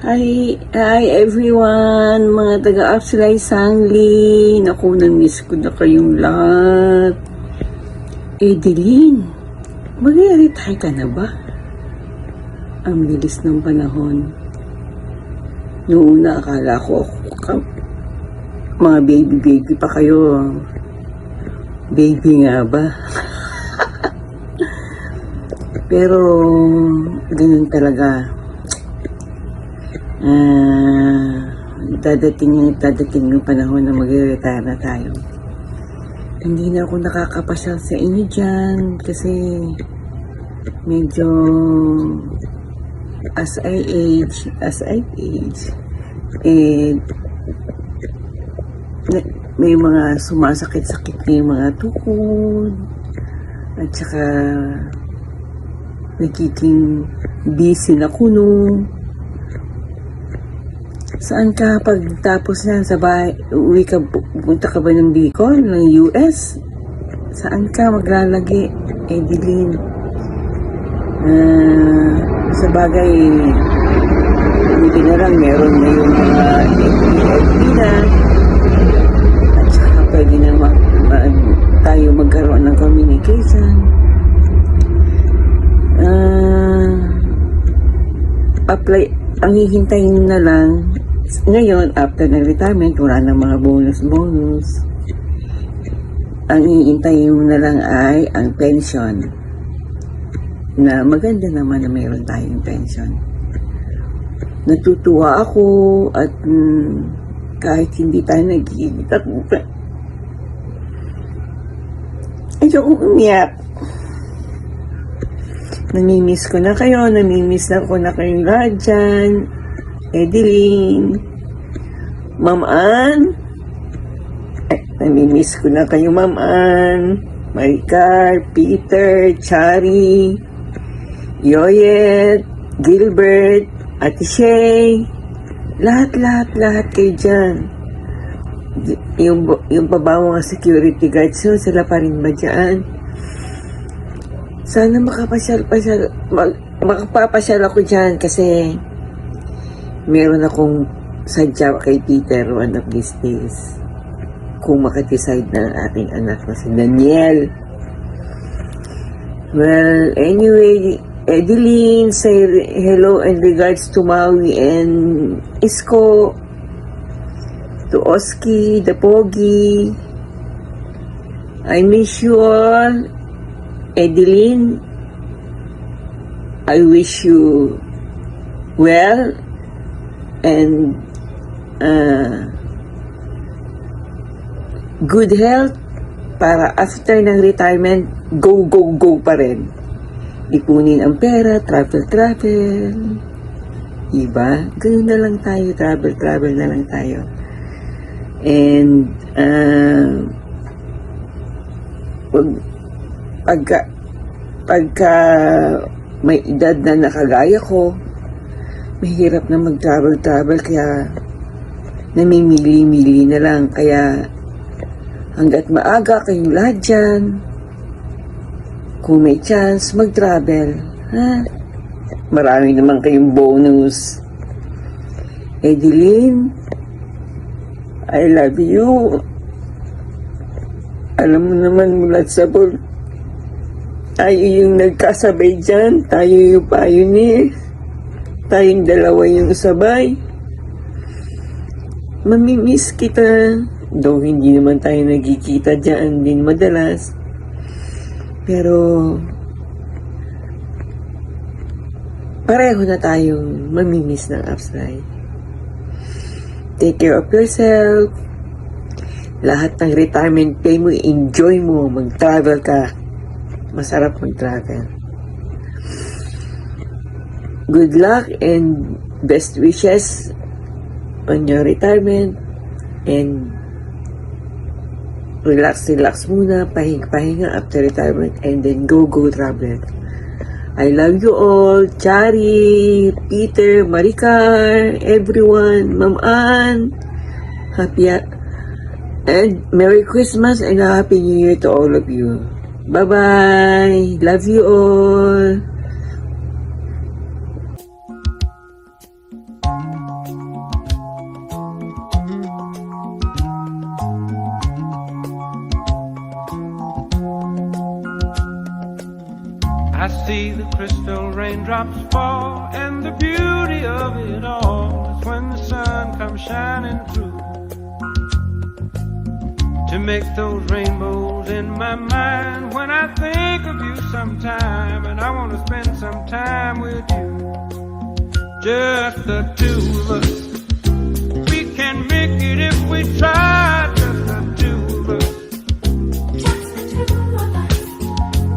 Hi everyone, mga taga-Apsilay Sangli. Naku, na-miss ko na kayong lahat. Edeline, mag-retire ka na ba? Ang bilis ng panahon. Noong una, akala ko mga baby pa kayo. Baby nga ba? Pero, ganun talaga. Dadating yung panahon na mag-retire na tayo. Hindi na ako nakakapasyal sa inyo dyan kasi medyo as I age, may mga sumasakit-sakit na yung mga tukod at saka nagiging busy na kuno. Saan ka pagtapos na sa bahay? Uwi ka, pupunta ka ba ng Bicol, ng US? Saan ka maglalagi, Edeline? Sa bagay, hindi na lang, meron na yung mga FB na. At saka pwede na tayo magkaroon ng communication. Apply, ang hihintayin na lang ngayon, after ng retirement, wala ng mga bonus. Ang hihintayin mo na lang ay ang pension. Na maganda naman na mayroon tayong pension. Natutuwa ako at kahit hindi tayo nagkikita. Ayoko umiyak. Namimiss ko na kayo, namimiss na ko na kayong lahat dyan. Edeline, Ma'am Ann, namimiss ko na kayo, Ma'am Ann, Maricar, Peter, Chari, Yoyet, Gilbert, Ate Shay, lahat kayo dyan. Yung pabawang security guards yun, sila pa rin ba dyan? Sana makapapasyal ako dyan kasi meron akong sadya kay Peter one of these days. Kung makadecide na ang ating anak na si Daniel. Well, anyway, Edeline, say hello and regards to Maui and Isko, to Oski, the Pogi. I miss you all. Edeline, I wish you well and good health para after ng retirement, go pa rin. Ipunin ang pera, travel. Diba? Ganun na lang tayo, travel na lang tayo. And pagka may edad na nakagaya ko, mahirap na mag-travel kaya namimili na lang. Kaya hanggat maaga kayong lahat dyan, kung may chance, mag-travel. Marami naman kayong bonus. Edeline, I love you. Alam mo naman mula sa tayo yung nagkasabay dyan, tayo yung pioneer. Tayong dalawa yung sabay. Mamimiss kita. Though hindi naman tayo nagkikita dyan din madalas. Pero pareho na tayong mamimiss ng Apsilay. Take care of yourself. Lahat ng retirement pay mo, enjoy mo, mag-travel ka. Masarap mag-travel. Good luck and best wishes on your retirement and relax muna, pahinga after retirement and then go travel. I love you all, Chari, Peter, Maricar, everyone, Ma'am Ann, happy and Merry Christmas and Happy New Year to all of you. Bye-bye. Love you all. see the crystal raindrops fall, and the beauty of it all is when the sun comes shining through to make those rainbows in my mind. When I think of you sometime, and I want to spend some time with you, just the two of us. We can make it if we try, just the two of us.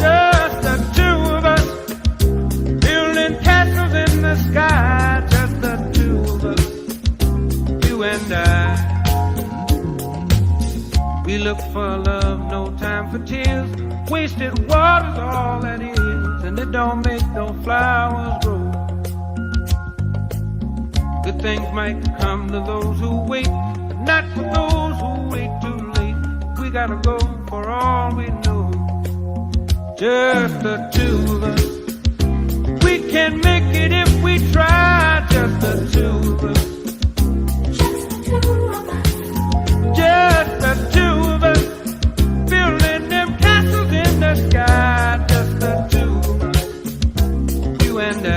Just the two of us, building castles in the sky, just the two of us, you and I. We look for love, no time for tears. Wasted water's all that is, and it don't make no flowers grow. Good things might come to those who wait, but not for those who wait too late. We gotta go for all we know. Just the two of us. We can make it if we try, just the two of us. Just the two of us, building them castles in the sky. Just the two of us, you and I.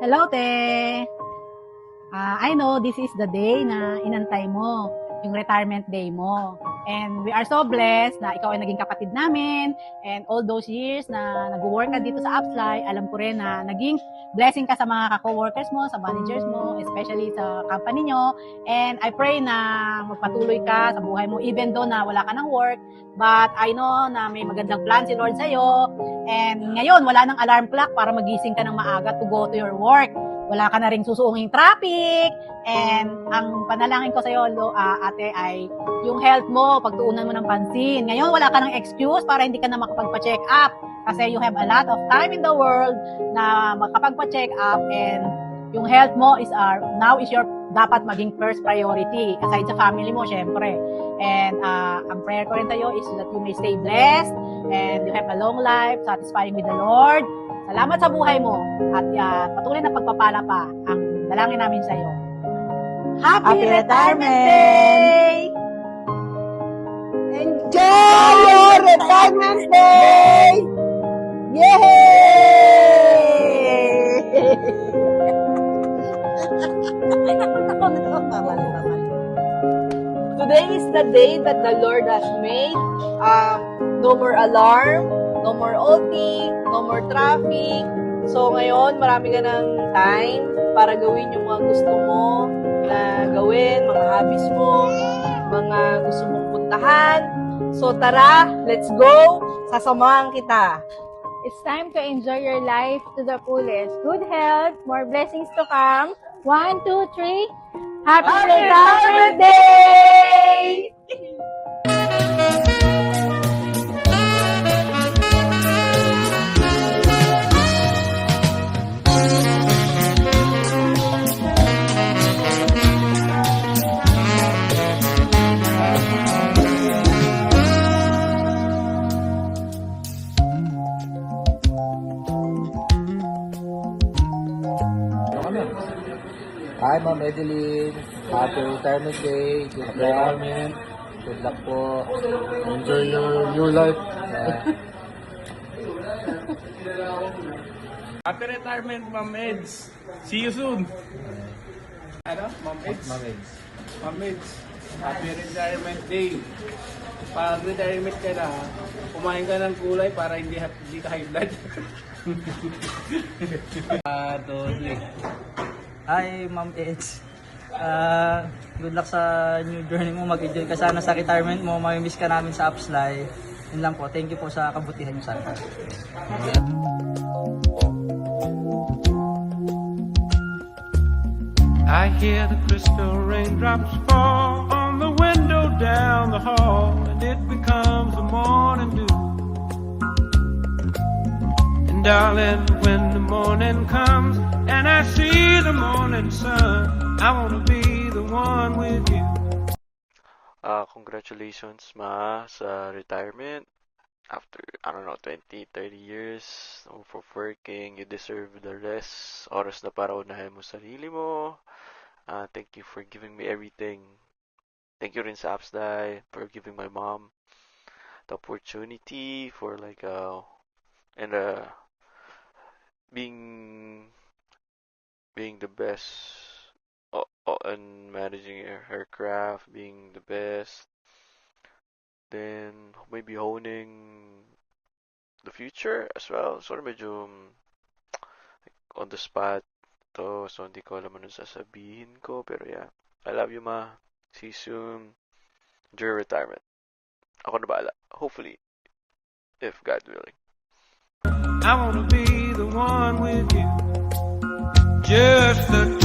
Hello, te! I know this is the day na inantay mo, yung retirement day mo. And we are so blessed na ikaw ay naging kapatid namin. And all those years na nag-work ka dito sa Upsly, alam ko rin na naging blessing ka sa mga ka-coworkers mo, sa managers mo, especially sa company nyo. And I pray na magpatuloy ka sa buhay mo, even though na wala ka ng work. But I know na may magandang plan si Lord sa'yo. And ngayon, wala nang alarm clock para magising ka ng maaga to go to your work. Wala ka na ring susuunging traffic. And ang panalangin ko sa'yo, ate, ay yung health mo, pagtuunan mo ng pansin. Ngayon, wala ka ng excuse para hindi ka na makapagpa-check up. Kasi you have a lot of time in the world na makapagpa-check up, and yung health mo is now is your dapat maging first priority. Aside sa family mo, syempre. And ang prayer ko rin tayo is that you may stay blessed and you have a long life, satisfying with the Lord. Salamat sa buhay mo at patuloy na pagpapala pa ang dalangin namin sa iyo. Happy Retirement Day! Enjoy your retirement day! Today is the day that the Lord has made. No more alarm, no more OT, no more traffic. So ngayon, marami ka ng time para gawin yung mga gusto mo na gawin, mga hobbies mo, mga gusto mong puntahan. So tara, let's go! Sasamahan kita. It's time to enjoy your life to the fullest. Good health, more blessings to come. 1, 2, 3. Happy Retirement Day! Hi, Ma'am Edeline. Happy retirement day. Good luck. Good luck po. Enjoy your life. Happy retirement, Ma'am Eds. See you soon. Ano? Ma'am Eds? Ma'am Eds. Ma'am Eds. Happy retirement day. Pag retirement ka na, kumain ka ng gulay para hindi ka high blood. 1, 2, 3. Hi, Ma'am Eds. Good luck sa new journey mo. Mag-enjoy ka sana sa retirement mo. Mamimiss ka namin sa Upsly. Yun lang po. Thank you po sa kabutihan niyo sa akin. I hear the crystal raindrops fall on the window down the hall, and it becomes the morning dew. And darling, when the morning comes and I see the morning sun, I wanna be the one with you. Congratulations, Ma, sa retirement. After, I don't know, 20, 30 years of working, you deserve the rest. Oras na para unahin mo sarili mo. Thank you for giving me everything thank you rin sa Apslay for giving my mom the opportunity for like and being the best and managing her craft, being the best. Then maybe honing the future as well. Sorry, medyo on the spot to, so hindi ko alam ano sasabihin ko. Pero yeah, I love you, ma. See you soon. Enjoy your retirement. Ako na bahala. Hopefully, if God willing. I wanna be the one with you. Just the